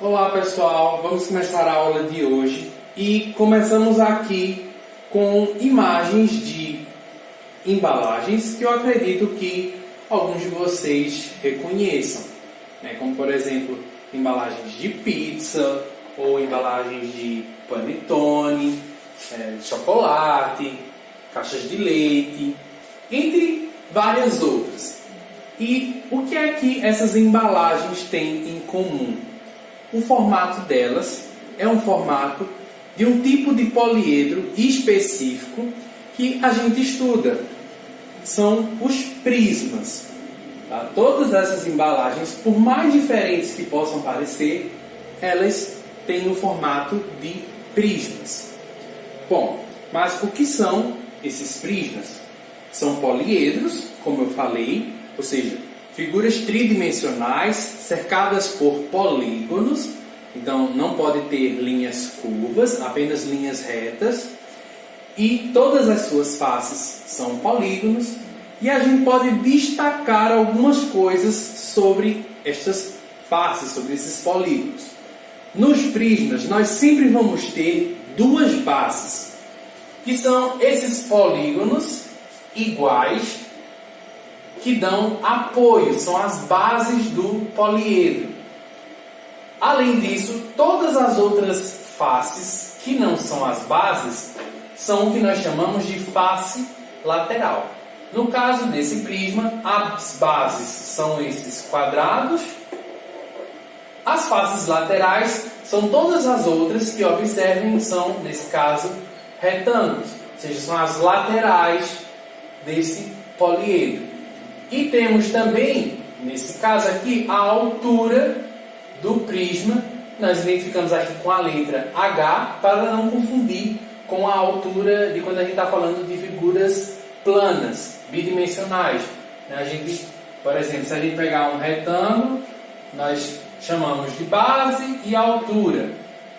Olá pessoal, vamos começar a aula de hoje e começamos aqui com imagens de embalagens que eu acredito que alguns de vocês reconheçam, né? Como por exemplo, embalagens de pizza ou embalagens de panetone, chocolate, caixas de leite, entre várias outras. E o que é que essas embalagens têm em comum? O formato delas é um formato de um tipo de poliedro específico que a gente estuda. São os prismas. Tá? Todas essas embalagens, por mais diferentes que possam parecer, elas têm o formato de prismas. Bom, mas o que são esses prismas? São poliedros, como eu falei, ou seja, figuras tridimensionais cercadas por polígonos. Então não pode ter linhas curvas, apenas linhas retas. E todas as suas faces são polígonos. E a gente pode destacar algumas coisas sobre estas faces, sobre esses polígonos. Nos prismas nós sempre vamos ter duas bases, que são esses polígonos iguais, que dão apoio, são as bases do poliedro. Além disso, todas as outras faces que não são as bases são o que nós chamamos de face lateral. No caso desse prisma, as bases são esses quadrados, as faces laterais são todas as outras que, observem, são, nesse caso, retângulos, ou seja, são as laterais desse poliedro. E temos também, nesse caso aqui, a altura do prisma. Nós identificamos aqui com a letra H para não confundir com a altura de quando a gente está falando de figuras planas, bidimensionais. A gente, por exemplo, se a gente pegar um retângulo, nós chamamos de base e altura.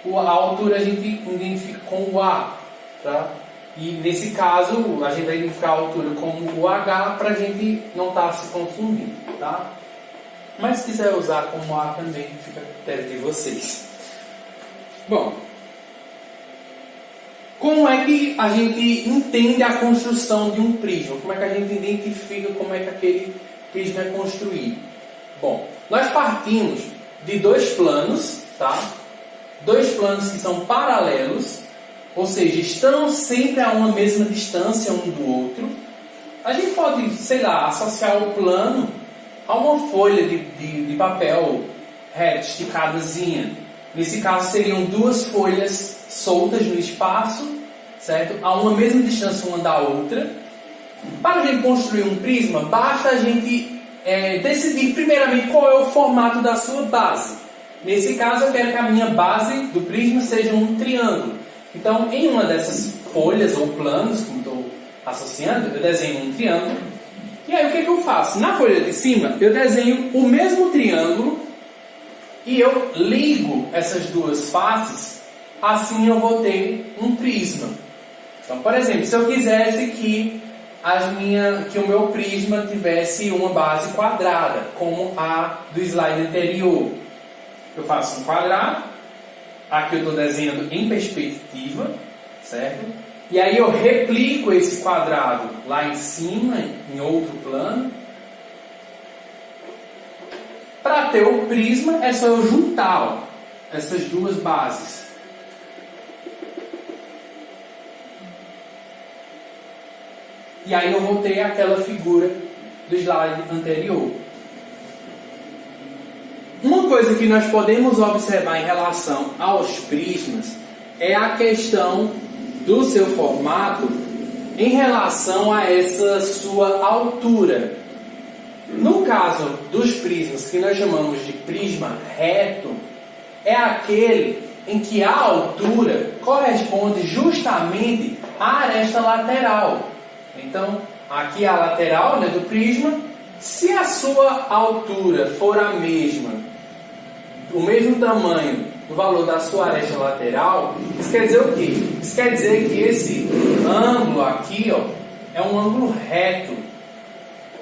A altura a gente identifica com o A, tá? E nesse caso, a gente vai identificar a altura como o H para a gente não estar se confundindo, tá? Mas se quiser usar como A também, fica perto de vocês. Bom, como é que a gente entende a construção de um prisma? Como é que a gente identifica como é que aquele prisma é construído? Bom, nós partimos de dois planos, tá? Dois planos que são paralelos, ou seja, estão sempre a uma mesma distância um do outro. A gente pode, sei lá, associar o plano a uma folha de papel reto, esticadazinha. Nesse caso, seriam duas folhas soltas no espaço, certo? A uma mesma distância uma da outra. Para a gente construir um prisma, basta a gente decidir primeiramente qual é o formato da sua base. Nesse caso, eu quero que a minha base do prisma seja um triângulo. Então, em uma dessas folhas ou planos, como estou associando, eu desenho um triângulo. E aí, o que eu faço? Na folha de cima, eu desenho o mesmo triângulo e eu ligo essas duas faces. Assim, eu vou ter um prisma. Então, por exemplo, se eu quisesse que o meu prisma tivesse uma base quadrada, como a do slide anterior, eu faço um quadrado. Aqui eu estou desenhando em perspectiva, certo? E aí eu replico esse quadrado lá em cima, em outro plano. Para ter o prisma, é só eu juntar essas duas bases. E aí eu vou ter aquela figura do slide anterior. Uma coisa que nós podemos observar em relação aos prismas é a questão do seu formato em relação a essa sua altura. No caso dos prismas que nós chamamos de prisma reto, é aquele em que a altura corresponde justamente à aresta lateral. Então, aqui a lateral, né, do prisma. Se a sua altura for a mesma, o mesmo tamanho do valor da sua aresta lateral, isso quer dizer o quê? Isso quer dizer que esse ângulo aqui, ó, é um ângulo reto.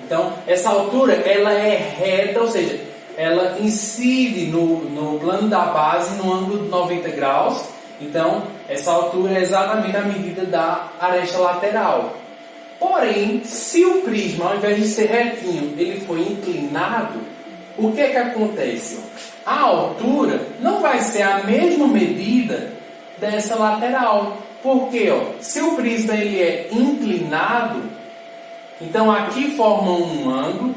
Então, essa altura ela é reta, ou seja, ela incide no plano da base no ângulo de 90 graus. Então, essa altura é exatamente a medida da aresta lateral. Porém, se o prisma, ao invés de ser retinho, ele for inclinado, o que é que acontece? A altura não vai ser a mesma medida dessa lateral. Porque se o prisma ele é inclinado, então aqui forma um ângulo,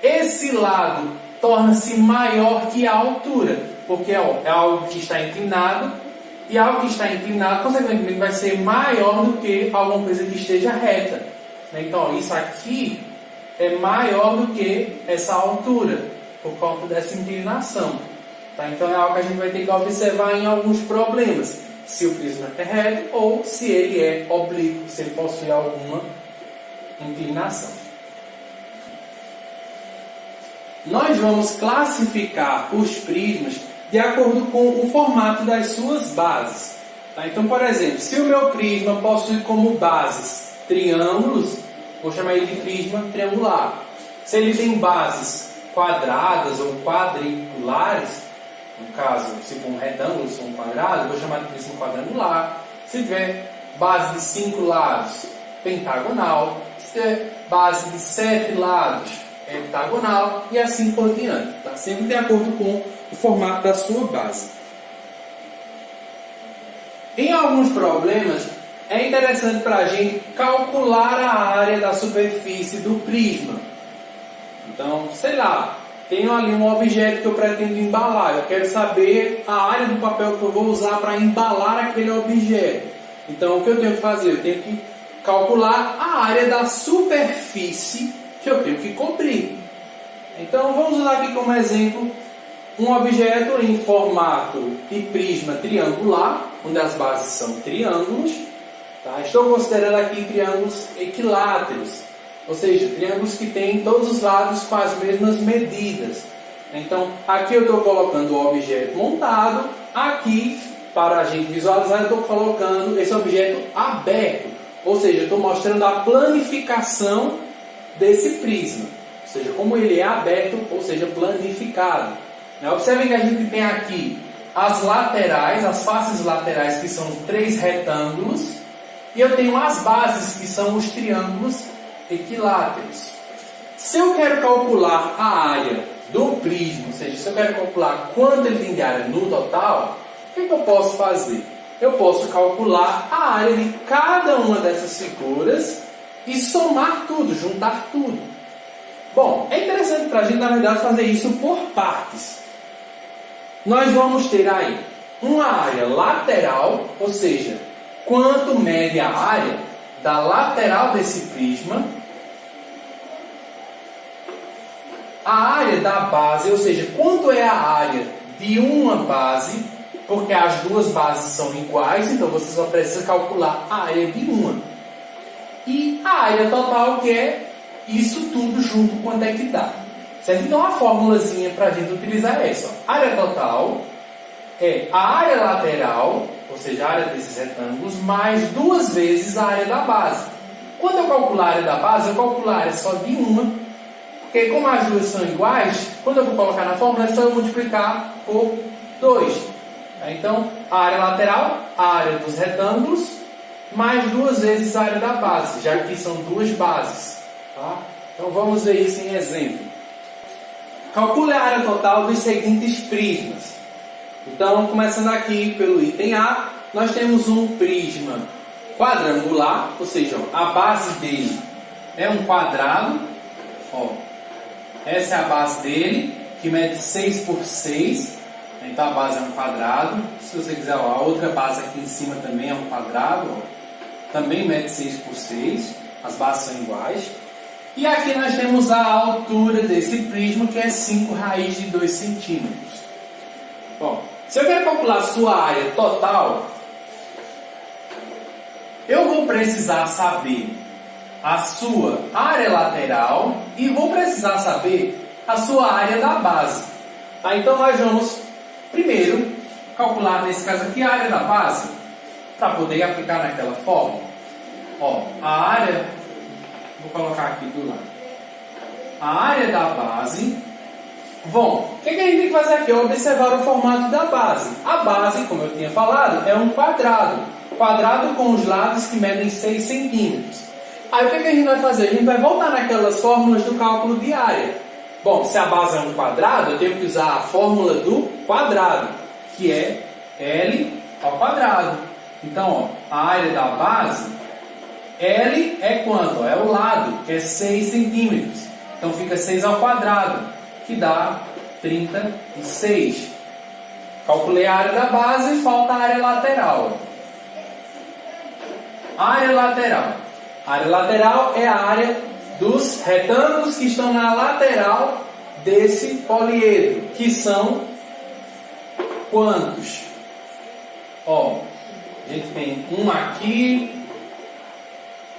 esse lado torna-se maior que a altura, porque é algo que está inclinado, e algo que está inclinado, consequentemente, vai ser maior do que alguma coisa que esteja reta. Então, isso aqui é maior do que essa altura, por conta dessa inclinação. Tá? Então, é algo que a gente vai ter que observar em alguns problemas. Se o prisma é reto ou se ele é oblíquo, se ele possui alguma inclinação. Nós vamos classificar os prismas de acordo com o formato das suas bases. Tá? Então, por exemplo, se o meu prisma possui como bases triângulos, vou chamar ele de prisma triangular. Se ele tem bases quadradas ou quadriculares, no caso, se for um retângulo, se for um quadrado, vou chamar de prisma quadrangular. Se tiver base de 5 lados, pentagonal. Se tiver base de 7 lados, heptagonal, e assim por diante. Tá? Sempre de acordo com o formato da sua base. Em alguns problemas, é interessante para a gente calcular a área da superfície do prisma. Então, sei lá, tenho ali um objeto que eu pretendo embalar. Eu quero saber a área do papel que eu vou usar para embalar aquele objeto. Então, o que eu tenho que fazer? Eu tenho que calcular a área da superfície que eu tenho que cobrir. Então, vamos usar aqui como exemplo um objeto em formato de prisma triangular, onde as bases são triângulos. Tá? Estou considerando aqui triângulos equiláteros, ou seja, triângulos que têm todos os lados com as mesmas medidas. Então, aqui eu estou colocando o objeto montado, aqui, para a gente visualizar, eu estou colocando esse objeto aberto, ou seja, eu estou mostrando a planificação desse prisma, ou seja, como ele é aberto, ou seja, planificado. Observem que a gente tem aqui as laterais, as faces laterais, que são 3 retângulos, e eu tenho as bases, que são os triângulos equiláteros. Se eu quero calcular a área do prisma, ou seja, se eu quero calcular quanto ele tem de área no total, o que eu posso fazer? Eu posso calcular a área de cada uma dessas figuras e somar tudo, juntar tudo. Bom, é interessante para a gente, na verdade, fazer isso por partes. Nós vamos ter aí uma área lateral, ou seja, quanto mede a área da lateral desse prisma, a área da base, ou seja, quanto é a área de uma base, porque as duas bases são iguais, então você só precisa calcular a área de uma. E a área total, que é isso tudo junto, quanto é que dá. Certo? Então, a formulazinha para a gente utilizar é essa. A área total é a área lateral, ou seja, a área desses retângulos, mais 2 vezes a área da base. Quando eu calcular a área da base, eu calculo a área só de uma, porque como as duas são iguais, quando eu vou colocar na fórmula, é só eu multiplicar por 2. Então, a área lateral, a área dos retângulos, mais 2 vezes a área da base, já que são 2 bases. Tá? Então, vamos ver isso em exemplo. Calcule a área total dos seguintes prismas. Então, começando aqui pelo item A, nós temos um prisma quadrangular, ou seja, a base dele é um quadrado. Essa é a base dele, que mede 6 por 6. Então, a base é um quadrado. Se você quiser, a outra base aqui em cima também é um quadrado. Também mede 6 por 6. As bases são iguais. E aqui nós temos a altura desse prisma, que é 5 raiz de 2 centímetros. Bom, se eu quero calcular a sua área total, eu vou precisar saber a sua área lateral e vou precisar saber a sua área da base. Tá? Então, nós vamos primeiro calcular, nesse caso aqui, a área da base, para poder aplicar naquela fórmula. A área... Vou colocar aqui do lado. A área da base, Bom, o que a gente tem que fazer aqui? Observar o formato da base. A base, como eu tinha falado, é um quadrado. Quadrado com os lados que medem 6 centímetros. Aí o que a gente vai fazer? A gente vai voltar naquelas fórmulas do cálculo de área. Bom, se a base é um quadrado, eu tenho que usar a fórmula do quadrado, que é L ao quadrado. Então, ó, a área da base, L é quanto? É o lado, que é 6 centímetros. Então fica 6 ao quadrado, que dá 36. Calculei a área da base e falta a área lateral. Área lateral. A área lateral é a área dos retângulos que estão na lateral desse poliedro, que são quantos? Ó, a gente tem um aqui,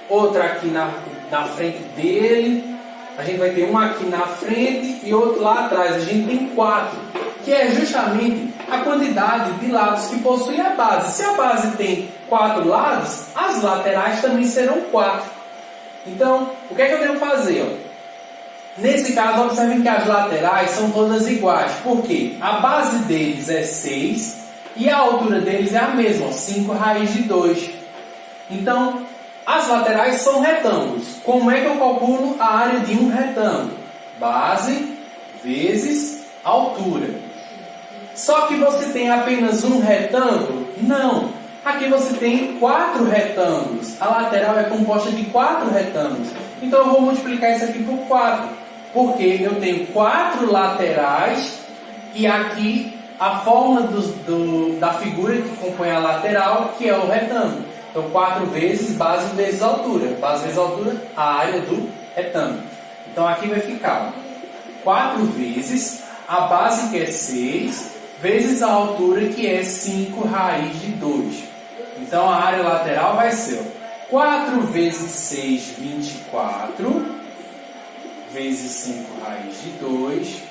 outro aqui na frente dele, a gente vai ter um aqui na frente e outro lá atrás. A gente tem 4, que é justamente a quantidade de lados que possui a base. Se a base tem 4 lados, as laterais também serão 4. Então, o que é que eu tenho que fazer? Ó? Nesse caso, observem que as laterais são todas iguais. Por quê? A base deles é 6 e a altura deles é a mesma, 5 raiz de 2. Então, as laterais são retângulos. Como é que eu calculo a área de um retângulo? Base vezes altura. Só que você tem apenas um retângulo? Não. Aqui você tem 4 retângulos. A lateral é composta de 4 retângulos. Então eu vou multiplicar isso aqui por 4. Porque eu tenho 4 laterais e aqui a forma da figura que compõe a lateral, que é o retângulo. Então 4 vezes base vezes altura. Base vezes altura, a área do retângulo. Então aqui vai ficar 4 vezes a base, que é 6, vezes a altura, que é 5 raiz de 2. Então a área lateral vai ser 4 vezes 6, 24, vezes 5 raiz de 2.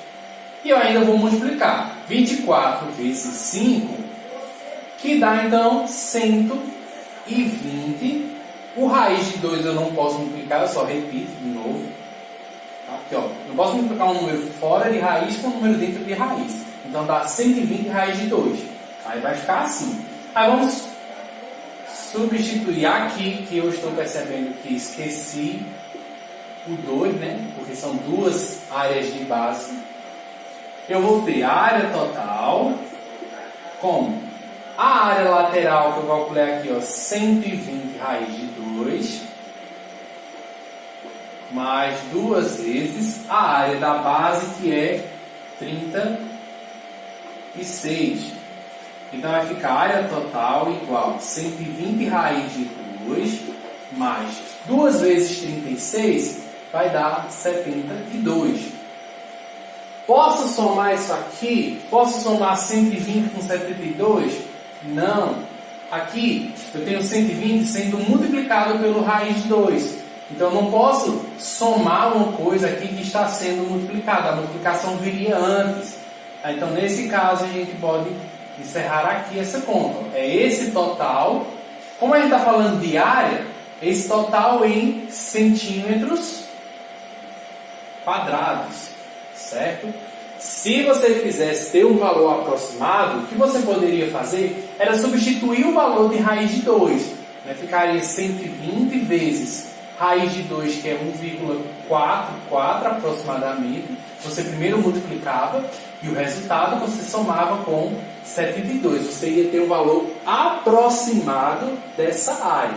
E eu ainda vou multiplicar 24 vezes 5, que dá então 120. O raiz de 2 eu não posso multiplicar, eu só repito de novo. Aqui, ó, não posso multiplicar um número fora de raiz com um número dentro de raiz. Então dá 120 raiz de 2. Aí vai ficar assim. Aí vamos substituir aqui, que eu estou percebendo que esqueci o 2, né? Porque são duas áreas de base. Eu vou ter a área total como a área lateral, que eu calculei aqui, ó, 120 raiz de 2, mais 2 vezes a área da base, que é 36. Então vai ficar a área total igual a 120 raiz de 2 mais 2 vezes 36 vai dar 72. Posso somar isso aqui? Posso somar 120 com 72? Não. Aqui eu tenho 120 sendo multiplicado pelo raiz de 2. Então eu não posso somar uma coisa aqui que está sendo multiplicada. A multiplicação viria antes. Então nesse caso a gente pode encerrar aqui essa conta. É esse total. Como a gente está falando de área, esse total em centímetros quadrados. Certo? Se você quisesse ter um valor aproximado, o que você poderia fazer era substituir o valor de raiz de 2. Né? Ficaria 120 vezes raiz de 2, que é 1,44 aproximadamente. Você primeiro multiplicava e o resultado você somava com 72. Você ia ter um valor aproximado dessa área.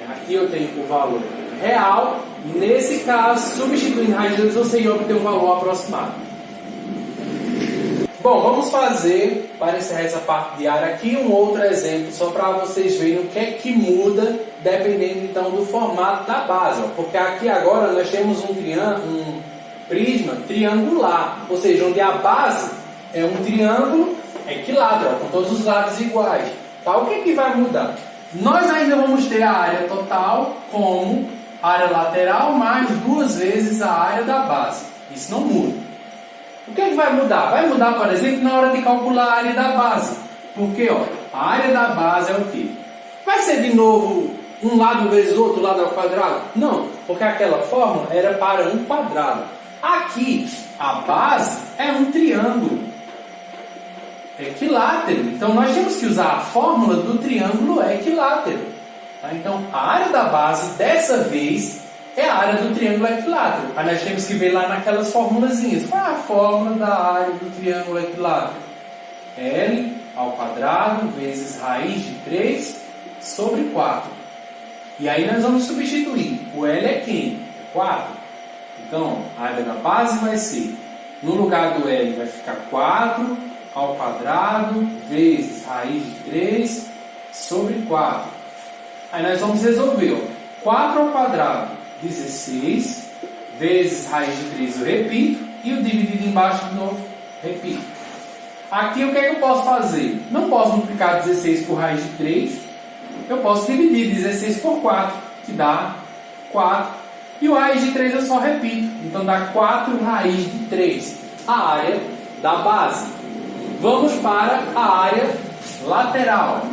Aqui eu tenho o valor real. Nesse caso, substituindo raiz de 2, você ia obter um valor aproximado. Bom, vamos fazer, para encerrar essa parte de área aqui, um outro exemplo, só para vocês verem o que é que muda, dependendo então do formato da base. Ó. Porque aqui agora nós temos um prisma triangular, ou seja, onde a base é um triângulo equilátero, com todos os lados iguais. Tá? O que é que vai mudar? Nós ainda vamos ter a área total como área lateral mais 2 vezes a área da base. Isso não muda. O que é que vai mudar? Vai mudar, por exemplo, na hora de calcular a área da base. Porque ó, a área da base é o quê? Vai ser de novo um lado vezes outro lado ao quadrado? Não, porque aquela fórmula era para um quadrado. Aqui a base é um triângulo equilátero. Então, nós temos que usar a fórmula do triângulo equilátero. Tá? Então, a área da base, dessa vez, é a área do triângulo equilátero. Aí nós temos que ver lá naquelas formulazinhas. Qual é a fórmula da área do triângulo equilátero? L ao quadrado vezes raiz de 3 sobre 4. E aí nós vamos substituir. O L é quem? É 4. Então, a área da base vai ser, no lugar do L vai ficar 4 ao quadrado vezes raiz de 3 sobre 4. Aí nós vamos resolver. Ó. 4 ao quadrado, 16, vezes raiz de 3 eu repito, e o dividido embaixo de novo, repito. Aqui o que é que eu posso fazer? Não posso multiplicar 16 por raiz de 3, eu posso dividir 16 por 4, que dá 4. E o raiz de 3 eu só repito, então dá 4 raiz de 3, a área da base. Vamos para a área lateral.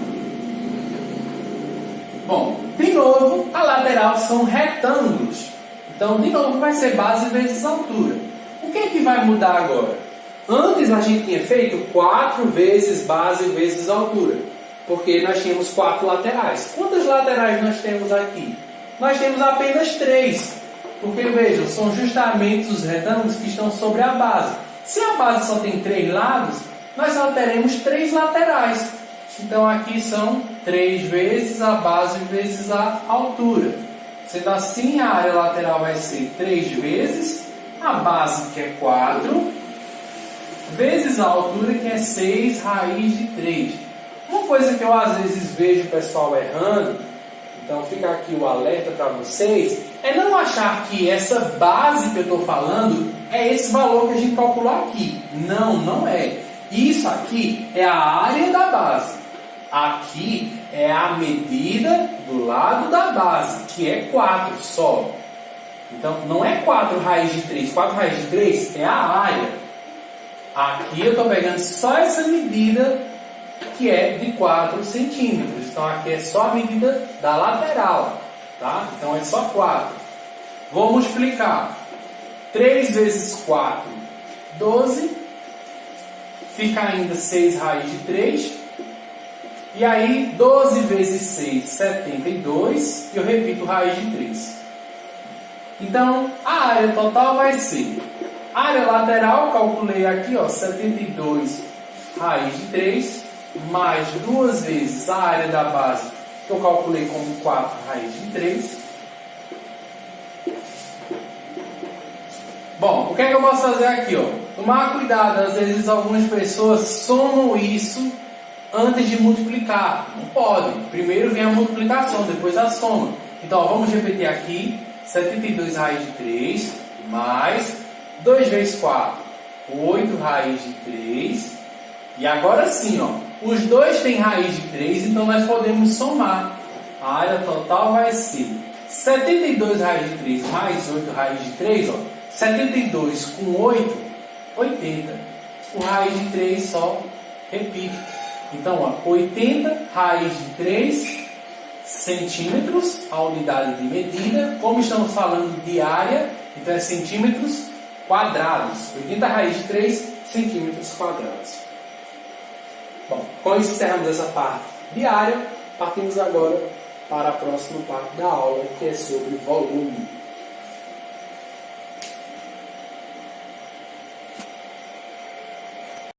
Bom, de novo, a lateral são retângulos. Então, de novo, vai ser base vezes altura. O que é que vai mudar agora? Antes a gente tinha feito 4 vezes base vezes altura, porque nós tínhamos 4 laterais. Quantas laterais nós temos aqui? Nós temos apenas 3, porque vejam, são justamente os retângulos que estão sobre a base. Se a base só tem 3 lados, nós só teremos 3 laterais. Então aqui são 3 vezes a base vezes a altura. Sendo assim, a área lateral vai ser 3 vezes a base, que é 4, vezes a altura, que é 6 raiz de 3. Uma coisa que eu às vezes vejo o pessoal errando, então fica aqui o alerta para vocês, é não achar que essa base que eu estou falando é esse valor que a gente calculou aqui. Não, não é. Isso aqui é a área da base. Aqui é a medida do lado da base, que é 4 só. Então, não é 4 raiz de 3. 4 raiz de 3 é a área. Aqui eu estou pegando só essa medida, que é de 4 centímetros. Então, aqui é só a medida da lateral. Tá? Então, é só 4. Vou multiplicar. 3 vezes 4, 12. Fica ainda 6 raiz de 3. E aí, 12 vezes 6, 72. E eu repito raiz de 3. Então, a área total vai ser... Área lateral, calculei aqui, ó, 72 raiz de 3. Mais 2 vezes a área da base, que eu calculei como 4 raiz de 3. Bom, o que é que eu posso fazer aqui, ó? Tomar cuidado, às vezes algumas pessoas somam isso antes de multiplicar. Não pode. Primeiro vem a multiplicação, depois a soma. Então, ó, vamos repetir aqui. 72 raiz de 3, mais 2 vezes 4, 8 raiz de 3. E agora sim, ó, os dois têm raiz de 3, então nós podemos somar. A área total vai ser 72 raiz de 3 mais 8 raiz de 3, ó. 72 com 8, 80. O raiz de 3 só repito. Então, ó, 80 raiz de 3 centímetros, a unidade de medida. Como estamos falando de área, então é centímetros quadrados. 80 raiz de 3 centímetros quadrados. Bom, com isso encerramos essa parte de área. Partimos agora para a próxima parte da aula, que é sobre volume.